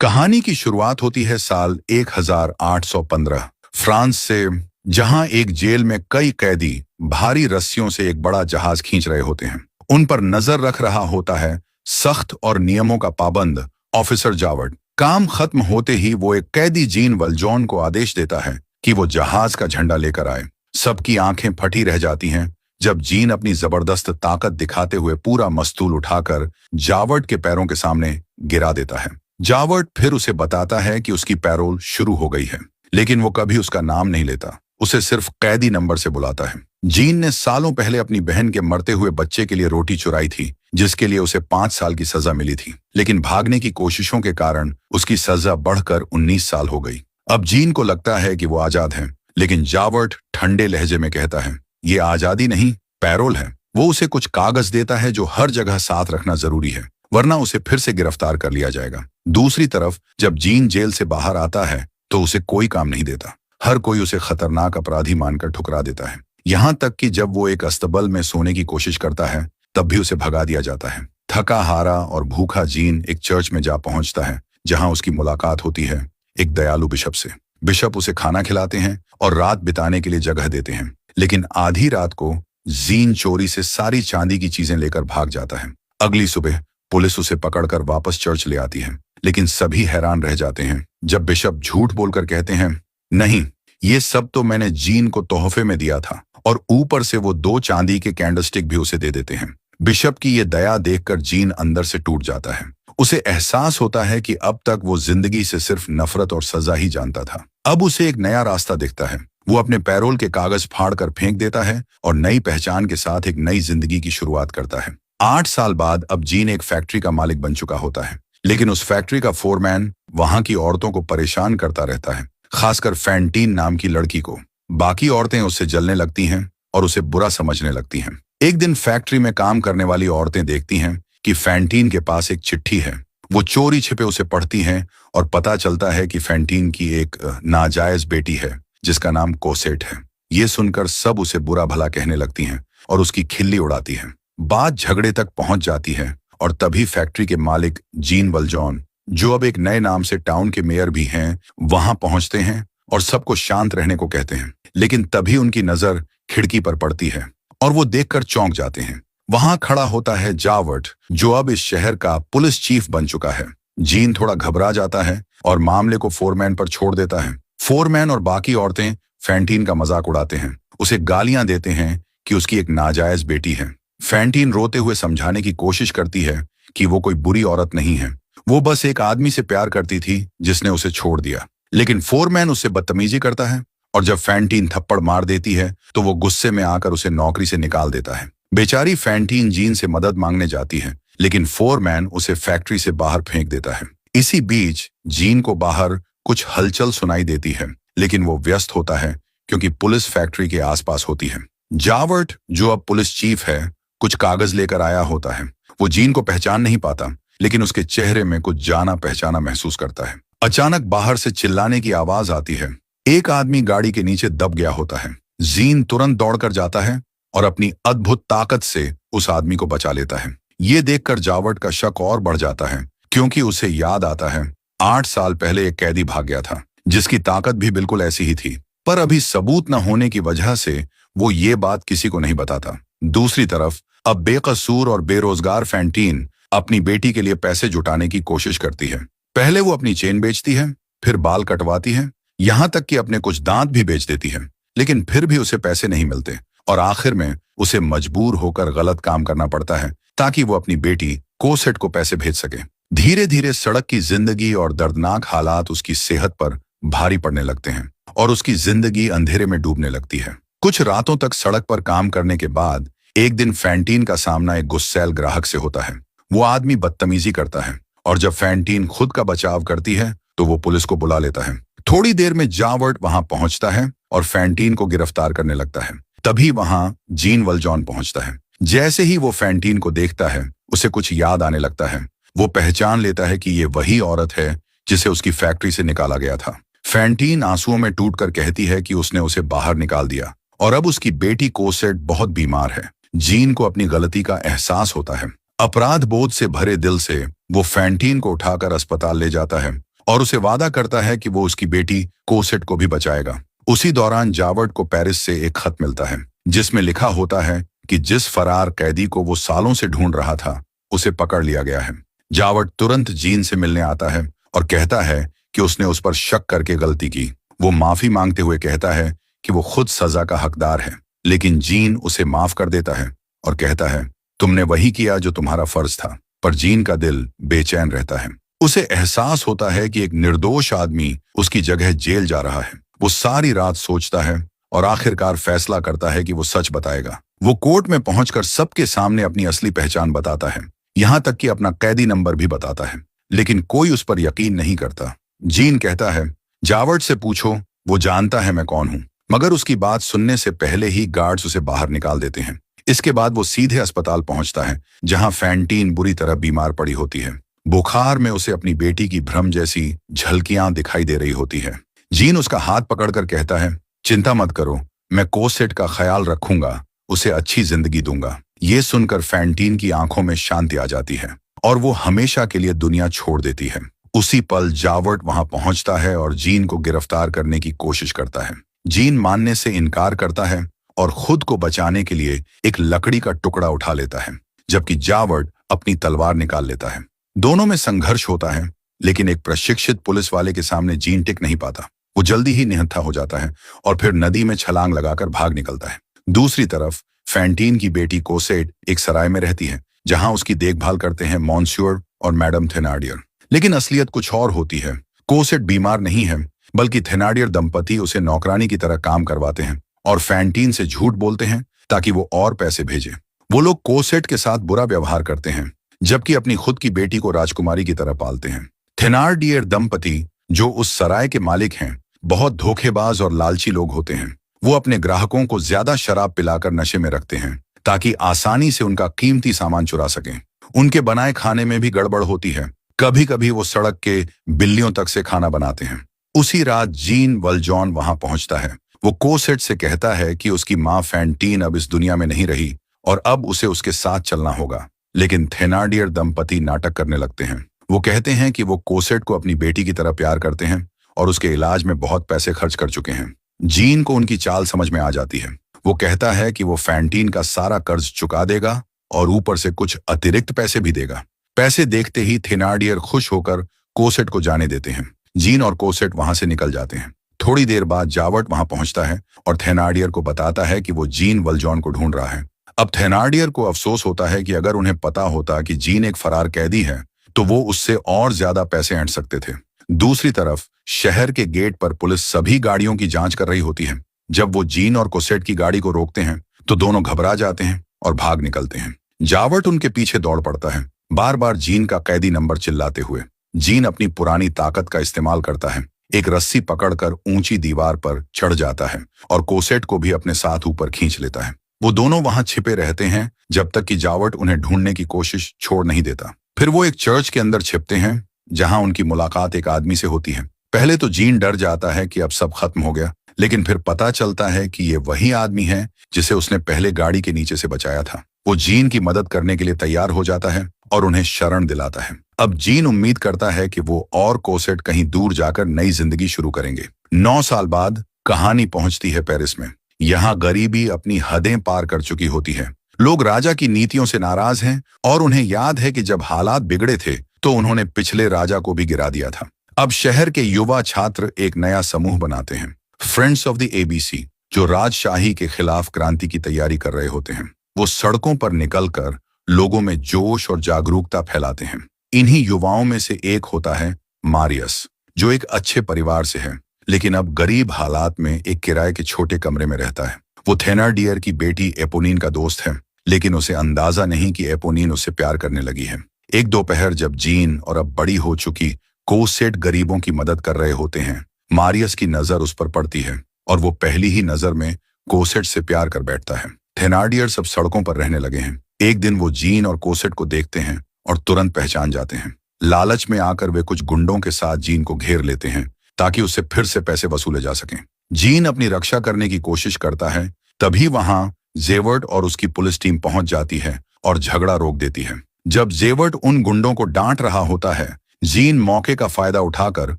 कहानी की शुरुआत होती है साल 1815 फ्रांस से, जहां एक जेल में कई कैदी भारी रस्सियों से एक बड़ा जहाज खींच रहे होते हैं। उन पर नजर रख रहा होता है सख्त और नियमों का पाबंद ऑफिसर जावर्ट। काम खत्म होते ही वो एक कैदी जीन वल्जॉन को आदेश देता है कि वो जहाज का झंडा लेकर आए। सबकी आंखें फटी रह जाती हैं जब जीन अपनी जबरदस्त ताकत दिखाते हुए पूरा मस्तूल उठाकर जावर्ट के पैरों के सामने गिरा देता है। जावर्ट फिर उसे बताता है कि उसकी पैरोल शुरू हो गई है, लेकिन वो कभी उसका नाम नहीं लेता, उसे सिर्फ कैदी नंबर से बुलाता है। जीन ने सालों पहले अपनी बहन के मरते हुए बच्चे के लिए रोटी चुराई थी, जिसके लिए उसे 5 साल की सजा मिली थी, लेकिन भागने की कोशिशों के कारण उसकी सजा बढ़कर 19 साल हो गई। अब जीन को लगता है कि वो आजाद है, लेकिन जावर्ट ठंडे लहजे में कहता है, ये आजादी नहीं, पैरोल है। वो उसे कुछ कागज देता है जो हर जगह साथ रखना जरूरी है, वरना उसे फिर से गिरफ्तार कर लिया जाएगा। दूसरी तरफ जब जीन जेल से बाहर आता है तो उसे कोई काम नहीं देता। हर कोई उसे खतरनाक अपराधी मानकर ठुकरा देता है, यहाँ तक कि जब वो एक अस्तबल में सोने की कोशिश करता है तब भी उसे भगा दिया जाता है। थका हारा और भूखा जीन एक चर्च में जा पहुंचता है, जहां उसकी मुलाकात होती है एक दयालु बिशप से। बिशप उसे खाना खिलाते हैं और रात बिताने के लिए जगह देते हैं, लेकिन आधी रात को जीन चोरी से सारी चांदी की चीजें लेकर भाग जाता है। अगली सुबह पुलिस उसे पकड़कर वापस चर्च ले आती है, लेकिन सभी हैरान रह जाते हैं जब बिशप झूठ बोलकर कहते हैं, नहीं, ये सब तो मैंने जीन को तोहफे में दिया था, और ऊपर से वो 2 चांदी के कैंडलस्टिक भी उसे दे देते हैं। बिशप की ये दया देखकर जीन अंदर से टूट जाता है। उसे एहसास होता है कि अब तक वो जिंदगी से सिर्फ नफरत और सजा ही जानता था। अब उसे एक नया रास्ता दिखता है। वो अपने पैरोल के कागज फाड़कर फेंक देता है और नई पहचान के साथ एक नई जिंदगी की शुरुआत करता है। 8 साल बाद अब जीन एक फैक्ट्री का मालिक बन चुका होता है, लेकिन उस फैक्ट्री का फोरमैन वहां की औरतों को परेशान करता रहता है, खासकर फैंटीन नाम की लड़की को। बाकी औरतें उससे जलने लगती हैं और उसे बुरा समझने लगती हैं। एक दिन फैक्ट्री में काम करने वाली औरतें देखती हैं कि फैंटीन के पास एक चिट्ठी है। वो चोरी छिपे उसे पढ़ती हैं और पता चलता है कि फैंटीन की एक नाजायज बेटी है जिसका नाम कोसेट है। ये सुनकर सब उसे बुरा भला कहने लगती हैं और उसकी खिल्ली उड़ाती हैं। बात झगड़े तक पहुंच जाती है और तभी फैक्ट्री के मालिक जीन वल्जॉन, जो अब एक नए नाम से टाउन के मेयर भी हैं, वहां पहुंचते हैं और सबको शांत रहने को कहते हैं। लेकिन तभी उनकी नजर खिड़की पर पड़ती है और वो देखकर चौंक जाते हैं। वहां खड़ा होता है जावर्ट, जो अब इस शहर का पुलिस चीफ बन चुका है। जीन थोड़ा घबरा जाता है और मामले को फोरमैन पर छोड़ देता है। फोरमैन और बाकी औरतें फैंटीन का मजाक उड़ाते हैं, उसे गालियां देते हैं कि उसकी एक नाजायज बेटी है। फैंटीन रोते हुए समझाने की कोशिश करती है कि वो कोई बुरी औरत नहीं है, वो बस एक आदमी से प्यार करती थी जिसने उसे छोड़ दिया। लेकिन फोरमैन उससे बदतमीजी करता है और जब फैंटीन थप्पड़ मार देती है तो वो गुस्से में आकर उसे नौकरी से निकाल देता है। बेचारी फैंटीन जीन से मदद मांगने जाती है, लेकिन फोरमैन उसे फैक्ट्री से बाहर फेंक देता है। इसी बीच जीन को बाहर कुछ हलचल सुनाई देती है, लेकिन वो व्यस्त होता है क्योंकि पुलिस फैक्ट्री के आसपास होती है। जावर्ट, जो अब पुलिस चीफ है, कुछ कागज लेकर आया होता है। वो जीन को पहचान नहीं पाता, लेकिन उसके चेहरे में कुछ जाना पहचाना महसूस करता है। अचानक बाहर से चिल्लाने की आवाज आती है। एक आदमी गाड़ी के नीचे दब गया होता है। जीन तुरंत दौड़कर जाता है और अपनी अद्भुत ताकत से उस आदमी को बचा लेता है। ये देखकर जावर्ट का शक और बढ़ जाता है, क्योंकि उसे याद आता है 8 साल पहले एक कैदी भाग गया था जिसकी ताकत भी बिल्कुल ऐसी ही थी, पर अभी सबूत न होने की वजह से वो ये बात किसी को नहीं बताता। दूसरी तरफ अब बेकसूर और बेरोजगार फैंटीन अपनी बेटी के लिए पैसे जुटाने की कोशिश करती है। पहले वो अपनी चेन बेचती है, फिर बाल कटवाती है, यहाँ तक कि अपने कुछ दांत भी बेच देती है, लेकिन फिर भी उसे पैसे नहीं मिलते और आखिर में उसे मजबूर होकर गलत काम करना पड़ता है ताकि वो अपनी बेटी कोसेट को पैसे भेज सके। धीरे धीरे सड़क की जिंदगी और दर्दनाक हालात उसकी सेहत पर भारी पड़ने लगते हैं और उसकी जिंदगी अंधेरे में डूबने लगती है। कुछ रातों तक सड़क पर काम करने के बाद एक दिन फैंटीन का सामना एक गुस्सैल ग्राहक से होता है। वो आदमी बदतमीजी करता है और जब फैंटीन खुद का बचाव करती है तो वो पुलिस को बुला लेता है। थोड़ी देर में जावर्ट वहां पहुंचता है और फैंटीन को गिरफ्तार करने लगता है। तभी वहां जीन वल्जॉन पहुंचता है। जैसे ही वो फैंटीन को देखता है, उसे कुछ याद आने लगता है। वो पहचान लेता है कि ये वही औरत है जिसे उसकी फैक्ट्री से निकाला गया था। फैंटीन आंसुओं में टूटकर कहती है कि उसने उसे बाहर निकाल दिया और अब उसकी बेटी कोसेट बहुत बीमार है। जीन को अपनी गलती का एहसास होता है। अपराध बोध से भरे दिल से वो फैंटीन को उठाकर अस्पताल ले जाता है और उसे वादा करता है कि वो उसकी बेटी कोसेट को भी बचाएगा। उसी दौरान जावर्ट को पेरिस से एक खत मिलता है जिसमें लिखा होता है कि जिस फरार कैदी को वो सालों से ढूंढ रहा था उसे पकड़ लिया गया है। जावर्ट तुरंत जीन से मिलने आता है और कहता है कि उसने उस पर शक करके गलती की। वो माफी मांगते हुए कहता है कि वो खुद सजा का हकदार है, लेकिन जीन उसे माफ कर देता है और कहता है तुमने वही किया जो तुम्हारा फर्ज था। पर जीन का दिल बेचैन रहता है। उसे एहसास होता है कि एक निर्दोष आदमी उसकी जगह जेल जा रहा है। वो सारी रात सोचता है और आखिरकार फैसला करता है कि वो सच बताएगा। वो कोर्ट में पहुंचकर सबके सामने अपनी असली पहचान बताता है, यहाँ तक कि अपना कैदी नंबर भी बताता है, लेकिन कोई उस पर यकीन नहीं करता। जीन कहता है जावर्ट से पूछो, वो जानता है मैं कौन हूं। मगर उसकी बात सुनने से पहले ही गार्ड्स उसे बाहर निकाल देते हैं। इसके बाद वो सीधे अस्पताल पहुंचता है जहां फैंटीन बुरी तरह बीमार पड़ी होती है। बुखार में उसे अपनी बेटी की भ्रम जैसी झलकियां दिखाई दे रही होती है। जीन उसका हाथ पकड़कर कहता है चिंता मत करो, मैं कोसेट का ख्याल रखूंगा, उसे अच्छी जिंदगी दूंगा। ये सुनकर फैंटीन की आंखों में शांति आ जाती है और वो हमेशा के लिए दुनिया छोड़ देती है। उसी पल जावर्ट वहां पहुंचता है और जीन को गिरफ्तार करने की कोशिश करता है। जीन मानने से इनकार करता है और खुद को बचाने के लिए एक लकड़ी का टुकड़ा उठा लेता है, जबकि जावर्ट अपनी तलवार निकाल लेता है। दोनों में संघर्ष होता है, लेकिन एक प्रशिक्षित पुलिस वाले के सामने जीन टिक नहीं पाता। वो जल्दी ही निहत्था हो जाता है और फिर नदी में छलांग लगाकर भाग निकलता है। दूसरी तरफ फैंटीन की बेटी कोसेट एक सराय में रहती है जहां उसकी देखभाल करते हैं मॉन्स्योर और मैडम थेनार्डियर। लेकिन असलियत कुछ और होती है। कोसेट बीमार नहीं है, बल्कि थेनार्डियर दंपति उसे नौकरानी की तरह काम करवाते हैं और फैंटीन से झूठ बोलते हैं ताकि वो और पैसे भेजे। वो लोग कोसेट के साथ बुरा व्यवहार करते हैं, जबकि अपनी खुद की बेटी को राजकुमारी की तरह पालते हैं। थेनार्डियर दंपति, जो उस सराय के मालिक हैं, बहुत धोखेबाज और लालची लोग होते हैं। वो अपने ग्राहकों को ज्यादा शराब पिलाकर नशे में रखते हैं ताकि आसानी से उनका कीमती सामान चुरा सकें। उनके बनाए खाने में भी गड़बड़ होती है। कभी कभी वो सड़क के बिल्लियों तक से खाना बनाते हैं। उसी रात जीन वल्जॉन वहां पहुंचता है। वो कोसेट से कहता है कि उसकी माँ फैंटीन अब इस दुनिया में नहीं रही और अब उसे उसके साथ चलना होगा। लेकिन थेनार्डियर दंपति नाटक करने लगते हैं। वो कहते हैं कि वो कोसेट को अपनी बेटी की तरह प्यार करते हैं और उसके इलाज में बहुत पैसे खर्च कर चुके हैं। जीन को उनकी चाल समझ में आ जाती है। वो कहता है कि वो फैंटीन का सारा कर्ज चुका देगा और ऊपर से कुछ अतिरिक्त पैसे भी देगा। पैसे देखते ही थेनार्डियर खुश होकर कोसेट को जाने देते हैं। जीन और कोसेट वहां से निकल जाते हैं। थोड़ी देर बाद जावर्ट वहां पहुंचता है और थेनार्डियर को बताता है कि वो जीन वल्जॉन को ढूंढ रहा है। अब थेनार्डियर को अफसोस होता है कि अगर उन्हें पता होता कि जीन एक फरार कैदी है तो वो उससे और ज्यादा पैसे ऐंठ सकते थे। दूसरी तरफ शहर के गेट पर पुलिस सभी गाड़ियों की जांच कर रही होती है। जब वो जीन और कोसेट की गाड़ी को रोकते हैं तो दोनों घबरा जाते हैं और भाग निकलते हैं। जावर्ट उनके पीछे दौड़ पड़ता है, बार बार जीन का कैदी नंबर चिल्लाते हुए। जीन अपनी पुरानी ताकत का इस्तेमाल करता है, एक रस्सी पकड़कर ऊंची दीवार पर चढ़ जाता है और कोसेट को भी अपने साथ ऊपर खींच लेता है। वो दोनों वहां छिपे रहते हैं जब तक कि जावर्ट उन्हें ढूंढने की कोशिश छोड़ नहीं देता। फिर वो एक चर्च के अंदर छिपते हैं जहां उनकी मुलाकात एक आदमी से होती है। पहले तो जीन डर जाता है कि अब सब खत्म हो गया, लेकिन फिर पता चलता है कि ये वही आदमी है जिसे उसने पहले गाड़ी के नीचे से बचाया था। वो जीन की मदद करने के लिए तैयार हो जाता है और उन्हें शरण दिलाता है। अब जीन उम्मीद करता है कि वो और कोसेट कहीं दूर जाकर नई जिंदगी शुरू करेंगे। 9 साल बाद कहानी पहुंचती है पेरिस में। यहाँ गरीबी अपनी हदें पार कर चुकी होती है। लोग राजा की नीतियों से नाराज हैं और उन्हें याद है कि जब हालात बिगड़े थे तो उन्होंने पिछले राजा को भी गिरा दिया था। अब शहर के युवा छात्र एक नया समूह बनाते हैं, फ्रेंड्स ऑफ द एबीसी, जो राजशाही के खिलाफ क्रांति की तैयारी कर रहे होते हैं। वो सड़कों पर निकलकर लोगों में जोश और जागरूकता फैलाते हैं। इन्हीं युवाओं में से एक होता है मारियस, जो एक अच्छे परिवार से है, लेकिन अब गरीब हालात में एक किराए के छोटे कमरे में रहता है। वो थेनार्डियर की बेटी एपोनीन का दोस्त है, लेकिन उसे अंदाजा नहीं कि एपोनीन उससे प्यार करने लगी है। एक दोपहर जब जीन और अब बड़ी हो चुकी कोसेट गरीबों की मदद कर रहे होते हैं, मारियस की नजर उस पर पड़ती है और वो पहली ही नजर में कोसेट से प्यार कर बैठता है। थेनार्डियर सब सड़कों पर रहने लगे हैं। एक दिन वो जीन और कोसेट को देखते हैं और तुरंत पहचान जाते हैं। लालच में आकर वे कुछ गुंडों के साथ जीन को घेर लेते हैं ताकि उससे फिर से पैसे वसूले जा सकें। जीन अपनी रक्षा करने की कोशिश करता है, तभी वहां जेवर्ट और उसकी पुलिस टीम पहुंच जाती है और झगड़ा रोक देती है। जब जेवर्ट उन गुंडों को डांट रहा होता है जीन मौके का फायदा उठाकर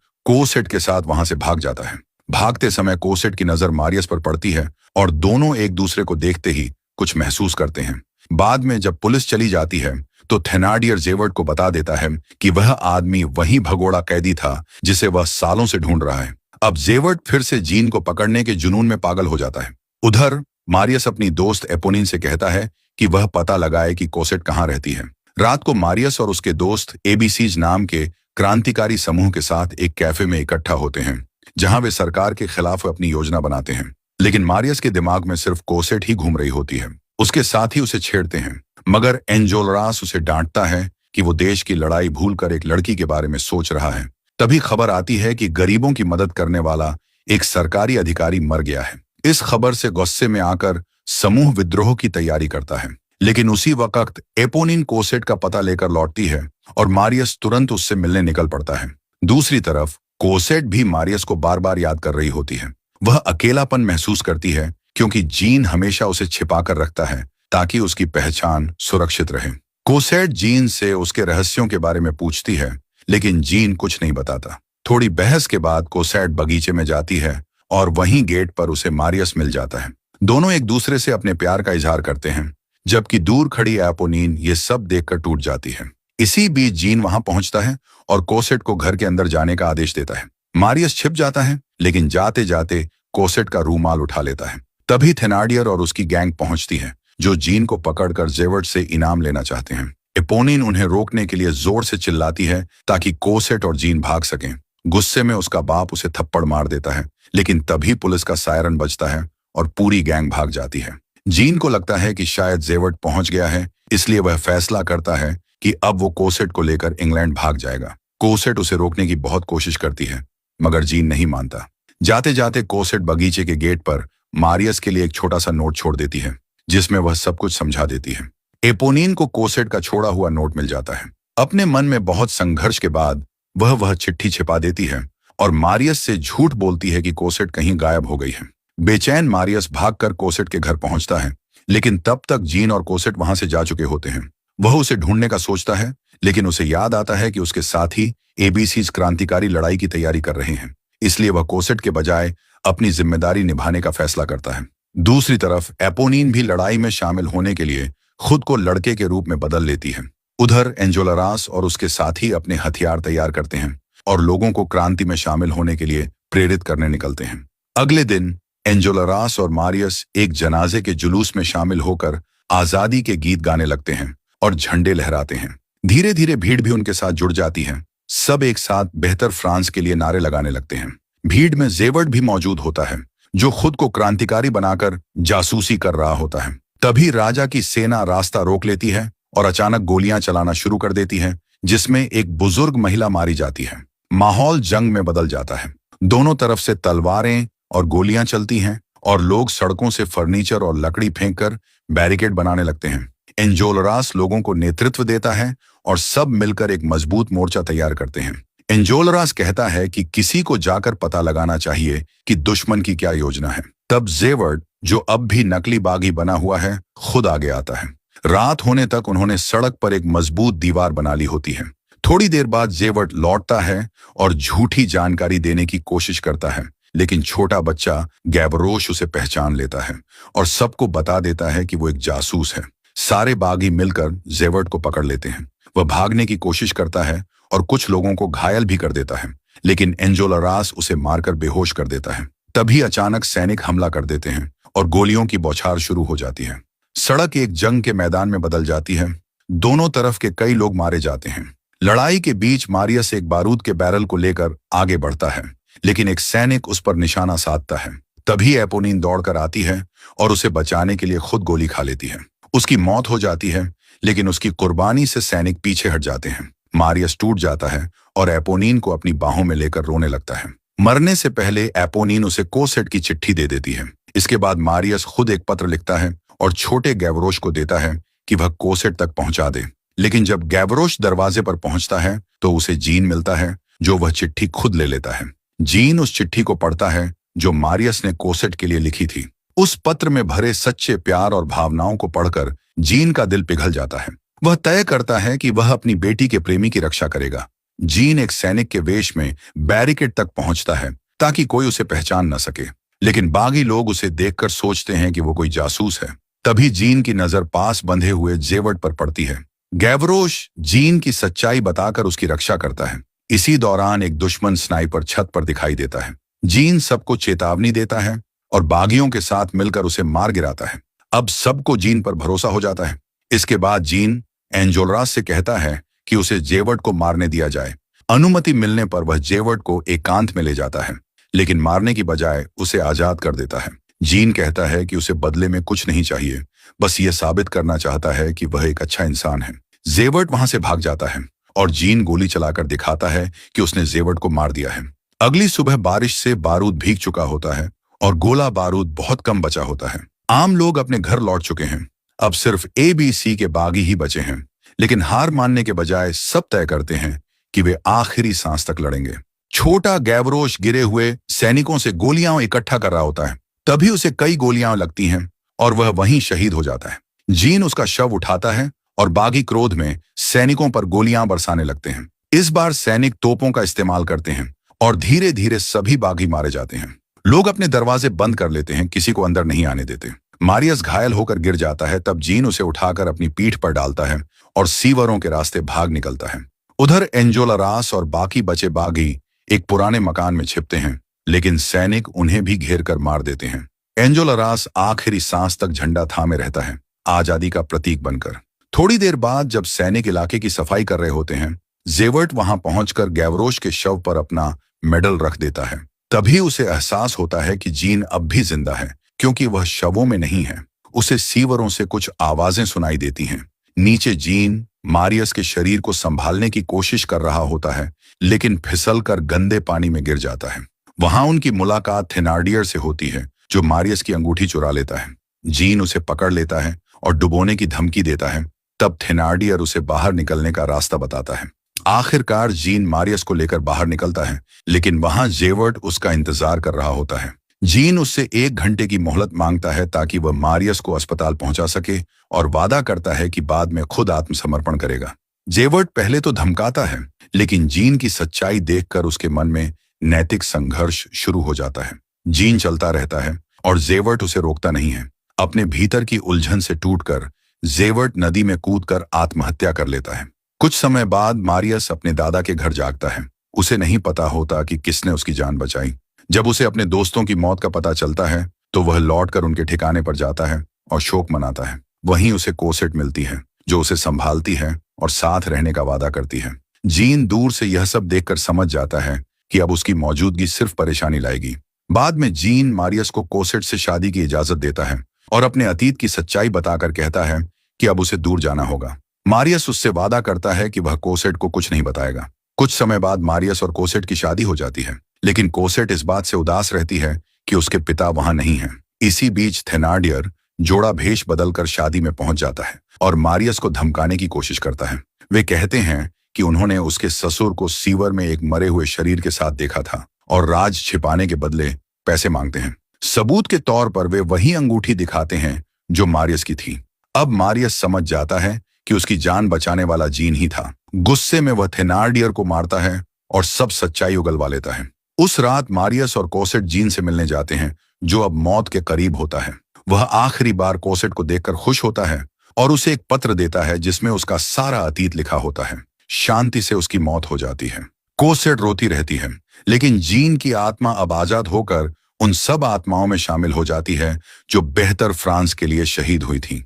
कोसेट के साथ वहां से भाग जाता है। भागते समय कोसेट की नजर मारियस पर पड़ती है और दोनों एक दूसरे को देखते ही कुछ महसूस करते हैं। बाद में जब पुलिस चली जाती है तो थेनार्डियर जेवर्ट को बता देता है कि वह आदमी वही भगोड़ा कैदी था जिसे वह सालों से ढूंढ रहा है। अब जेवर्ट फिर से जीन को पकड़ने के जुनून में पागल हो जाता है। उधर मारियस अपनी दोस्त एपोनिन से कहता है कि वह पता लगाए कि कोसेट कहाँ रहती है। रात को मारियस और उसके दोस्त एबीसीज नाम के क्रांतिकारी समूह के साथ एक कैफे में इकट्ठा होते हैं, जहां वे सरकार के खिलाफ अपनी योजना बनाते हैं। लेकिन मारियस के दिमाग में सिर्फ कोसेट ही घूम रही होती है। उसके साथी उसे छेड़ते हैं, मगर एंजोलरास उसे डांटता है कि वो देश की लड़ाई भूलकर एक लड़की के बारे में सोच रहा है। तभी खबर आती है कि गरीबों की मदद करने वाला एक सरकारी अधिकारी मर गया है। इस खबर से गुस्से में आकर समूह विद्रोह की तैयारी करता है। लेकिन उसी वक्त एपोनिन कोसेट का पता लेकर लौटती है और मारियस तुरंत उससे मिलने निकल पड़ता है। दूसरी तरफ कोसेट भी मारियस को बार बार याद कर रही होती है। वह अकेलापन महसूस करती है क्योंकि जीन हमेशा उसे छिपाकर रखता है ताकि उसकी पहचान सुरक्षित रहे। कोसेट जीन से उसके रहस्यों के बारे में पूछती है, लेकिन जीन कुछ नहीं बताता। थोड़ी बहस के बाद कोसेट बगीचे में जाती है और वहीं गेट पर उसे मारियस मिल जाता है। दोनों एक दूसरे से अपने प्यार का इजहार करते हैं, जबकि दूर खड़ी एपोनिन ये सब देखकर टूट जाती है। इसी बीच जीन वहां पहुंचता है और कोसेट को घर के अंदर जाने का आदेश देता है। मारियस छिप जाता है, लेकिन जाते जाते कोसेट का रूमाल उठा लेता है। तभी थेनार्डियर और उसकी गैंग पहुंचती है, जो जीन को पकड़कर जेवर्ट से इनाम लेना चाहते हैं। एपोनिन उन्हें रोकने के लिए जोर से चिल्लाती है ताकि कोसेट और जीन भाग सकें। गुस्से में उसका बाप उसे थप्पड़ मार देता है, लेकिन तभी पुलिस का सायरन बजता है और पूरी गैंग भाग जाती है। जीन को लगता है कि शायद जेवर्ट पहुंच गया है, इसलिए वह फैसला करता है कि अब वो कोसेट को लेकर इंग्लैंड भाग जाएगा। कोसेट उसे रोकने की बहुत कोशिश करती है, मगर जीन नहीं मानता। जाते जाते कोसेट बगीचे के गेट पर मारियस के लिए एक छोटा सा नोट छोड़ देती है, जिसमें वह सब कुछ समझा देती है। एपोनिन को कोसेट का छोड़ा हुआ नोट मिल जाता है। अपने मन में बहुत संघर्ष के बाद वह चिट्ठी छिपा देती है और मारियस से झूठ बोलती है कि कोसेट कहीं गायब हो गई है। बेचैन मारियस भागकर कोसेट के घर पहुंचता है, लेकिन तब तक जीन और कोसेट वहां से जा चुके होते हैं। वह उसे ढूंढने का सोचता है, लेकिन उसे याद आता है कि उसके साथी एबीसीज क्रांतिकारी लड़ाई की तैयारी कर रहे हैं, इसलिए वह कोसेट के बजाय अपनी जिम्मेदारी निभाने का फैसला करता है। दूसरी तरफ एपोनिन भी लड़ाई में शामिल होने के लिए खुद को लड़के के रूप में बदल लेती है। उधर एंजोलरास और उसके साथी अपने हथियार तैयार करते हैं और लोगों को क्रांति में शामिल होने के लिए प्रेरित करने निकलते हैं। अगले दिन एंजोलरास और मारियस एक जनाजे के जुलूस में शामिल होकर आजादी के गीत गाने लगते हैं और झंडे लहराते हैं। धीरे धीरे भीड़ भी उनके साथ जुड़ जाती है। सब एक साथ बेहतर फ्रांस के लिए नारे लगाने लगते हैं। भीड़ में जेवर्ट भी मौजूद होता है, जो खुद को क्रांतिकारी बनाकर जासूसी कर रहा होता है। तभी राजा की सेना रास्ता रोक लेती है और अचानक गोलियां चलाना शुरू कर देती है, जिसमें एक बुजुर्ग महिला मारी जाती है। माहौल जंग में बदल जाता है। दोनों तरफ से तलवारें और गोलियां चलती हैं और लोग सड़कों से फर्नीचर और लकड़ी फेंककर बैरिकेड बनाने लगते हैं। एंजोलरास लोगों को नेतृत्व देता है और सब मिलकर एक मजबूत मोर्चा तैयार करते हैं। एंजोलरास कहता है कि किसी को जाकर पता लगाना चाहिए कि दुश्मन की क्या योजना है। तब जेवर्ट, जो अब भी नकली बागी बना हुआ है, खुद आगे आता है। रात होने तक उन्होंने सड़क पर एक मजबूत दीवार बना ली होती है। थोड़ी देर बाद जेवर्ट लौटता है और झूठी जानकारी देने की कोशिश करता है, लेकिन छोटा बच्चा गैवरोश उसे पहचान लेता है और सबको बता देता है कि वो एक जासूस है। सारे बागी मिलकर जेवर्ट को पकड़ लेते हैं। वह भागने की कोशिश करता है और कुछ लोगों को घायल भी कर देता है, लेकिन एंजोलरास उसे मारकर बेहोश कर देता है। तभी अचानक सैनिक हमला कर देते हैं और गोलियों की बौछार शुरू हो जाती है। सड़क एक जंग के मैदान में बदल जाती है। दोनों तरफ के कई लोग मारे जाते हैं। लड़ाई के बीच मारियस एक बारूद के बैरल को लेकर आगे बढ़ता है, लेकिन एक सैनिक उस पर निशाना साधता है। तभी एपोनिन दौड़कर आती है और उसे बचाने के लिए खुद गोली खा लेती है। उसकी मौत हो जाती है, लेकिन उसकी कुर्बानी से सैनिक पीछे हट जाते हैं। मारियस टूट जाता है और एपोनिन को अपनी बाहों में लेकर रोने लगता है। मरने से पहले एपोनिन उसे कोसेट की चिट्ठी दे देती है। इसके बाद मारियस खुद एक पत्र लिखता है और छोटे गैवरोश को देता है कि वह कोसेट तक पहुंचा दे। लेकिन जब गैवरोश दरवाजे पर पहुंचता है तो उसे जीन मिलता है, जो वह चिट्ठी खुद ले लेता है। जीन उस चिट्ठी को पढ़ता है जो मारियस ने कोसेट के लिए लिखी थी। उस पत्र में भरे सच्चे प्यार और भावनाओं को पढ़कर जीन का दिल पिघल जाता है। वह तय करता है कि वह अपनी बेटी के प्रेमी की रक्षा करेगा, जीन एक सैनिक के वेश में बैरिकेड तक पहुंचता है ताकि कोई उसे पहचान न सके, लेकिन बागी लोग उसे देखकर सोचते हैं कि वो कोई जासूस है। तभी जीन की नजर पास बंधे हुए जेवर्ट पर पड़ती है। गैवरोश जीन की सच्चाई बताकर उसकी रक्षा करता है। इसी दौरान एक दुश्मन स्नाइपर छत पर दिखाई देता है। जीन सबको चेतावनी देता है और बागियों के साथ मिलकर उसे मार गिराता है। अब सबको जीन पर भरोसा हो जाता है। इसके बाद जीन एंजोलरास से कहता है कि उसे जेवर्ट को मारने दिया जाए। अनुमति मिलने पर वह जेवर्ट को एकांत में ले जाता है, लेकिन मारने की बजाय उसे आजाद कर देता है। जीन कहता है कि उसे बदले में कुछ नहीं चाहिए, बस ये साबित करना चाहता है कि वह एक अच्छा इंसान है। जेवर्ट वहां से भाग जाता है और जीन गोली चलाकर दिखाता है कि उसने जेवर्ट को मार दिया है। अगली सुबह बारिश से बारूद भीग चुका होता है और गोला बारूद बहुत कम बचा होता है। आम लोग अपने घर लौट चुके हैं। अब सिर्फ ABC के बागी ही बचे हैं, लेकिन हार मानने के बजाय सब तय करते हैं कि वे आखिरी सांस तक लड़ेंगे। छोटा गैवरोश गिरे हुए सैनिकों से गोलियां इकट्ठा कर रहा होता है। तभी उसे कई गोलियां लगती हैं और वह वहीं शहीद हो जाता है। जीन उसका शव उठाता है और बागी क्रोध में सैनिकों पर गोलियां बरसाने लगते हैं। इस बार सैनिक तोपों का इस्तेमाल करते हैं और धीरे धीरे सभी बागी मारे जाते हैं। लोग अपने दरवाजे बंद कर लेते हैं, किसी को अंदर नहीं आने देते। मारियस घायल होकर गिर जाता है। तब जीन उसे उठाकर अपनी पीठ पर डालता है और सीवरों के रास्ते भाग निकलता है। उधर एंजोलरास और बाकी बचे बागी एक पुराने मकान में छिपते हैं, लेकिन सैनिक उन्हें भी घेर कर मार देते हैं। एंजोलरास आखिरी सांस तक झंडा थामे रहता है, आजादी का प्रतीक बनकर। थोड़ी देर बाद जब सैनिक इलाके की सफाई कर रहे होते हैं, जेवर्ट वहां पहुंचकर गैवरोश के शव पर अपना मेडल रख देता है। तभी उसे एहसास होता है कि जीन अब भी जिंदा है, क्योंकि वह शवों में नहीं है। उसे सीवरों से कुछ आवाजें सुनाई देती हैं। नीचे जीन मारियस के शरीर को संभालने की कोशिश कर रहा होता है, लेकिन फिसलकर गंदे पानी में गिर जाता है। वहां उनकी मुलाकात थेनार्डियर से होती है, जो मारियस की अंगूठी चुरा लेता है। जीन उसे पकड़ लेता है और डुबोने की धमकी देता है। तब थेनार्डियर उसे बाहर निकलने का रास्ता बताता है। आखिरकार जीन मारियस को लेकर बाहर निकलता है, लेकिन वहां जेवर्ट उसका इंतजार कर रहा होता है। जीन उससे 1 घंटे की मोहलत मांगता है ताकि वह मारियस को अस्पताल पहुंचा सके, और वादा करता है कि बाद में खुद आत्मसमर्पण करेगा। जेवर्ट पहले तो धमकाता है, लेकिन जीन की सच्चाई देखकर उसके मन में नैतिक संघर्ष शुरू हो जाता है। जीन चलता रहता है और जेवर्ट उसे रोकता नहीं है। अपने भीतर की उलझन से टूटकर जेवर्ट नदी में कूदकर आत्महत्या कर लेता है। कुछ समय बाद मारियस अपने दादा के घर जागता है। उसे नहीं पता होता कि किसने उसकी जान बचाई। जब उसे अपने दोस्तों की मौत का पता चलता है तो वह लौटकर उनके ठिकाने पर जाता है और शोक मनाता है। वहीं उसे कोसेट मिलती है, जो उसे संभालती है और साथ रहने का वादा करती है। जीन दूर से यह सब देखकर समझ जाता है कि अब उसकी मौजूदगी सिर्फ परेशानी लाएगी। बाद में जीन मारियस को कोसेट से शादी की इजाजत देता है और अपने अतीत की सच्चाई बताकर कहता है कि अब उसे दूर जाना होगा। मारियस उससे वादा करता है कि वह कोसेट को कुछ नहीं बताएगा। कुछ समय बाद मारियस और कोसेट की शादी हो जाती है, लेकिन कोसेट इस बात से उदास रहती है कि उसके पिता वहां नहीं हैं। इसी बीच थेनार्डियर जोड़ा भेष बदलकर शादी में पहुंच जाता है और मारियस को धमकाने की कोशिश करता है। वे कहते हैं कि उन्होंने उसके ससुर को सीवर में एक मरे हुए शरीर के साथ देखा था और राज छिपाने के बदले पैसे मांगते हैं। सबूत के तौर पर वे वही अंगूठी दिखाते हैं जो मारियस की थी। अब मारियस समझ जाता है कि उसकी जान बचाने वाला जीन ही था। गुस्से में वह थेनार्डियर को मारता है और सब सच्चाई उगलवा लेता है। उस रात मारियस और कोसेट जीन से मिलने जाते हैं, जो अब मौत के करीब होता है। वह आखिरी बार कोसेट को देखकर खुश होता है और उसे एक पत्र देता है जिसमें उसका सारा अतीत लिखा होता है। शांति से उसकी मौत हो जाती है। कोसेट रोती रहती है, लेकिन जीन की आत्मा अब आजाद होकर उन सब आत्माओं में शामिल हो जाती है जो बेहतर फ्रांस के लिए शहीद हुई थी।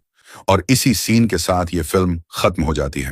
और इसी सीन के साथ ये फिल्म खत्म हो जाती है।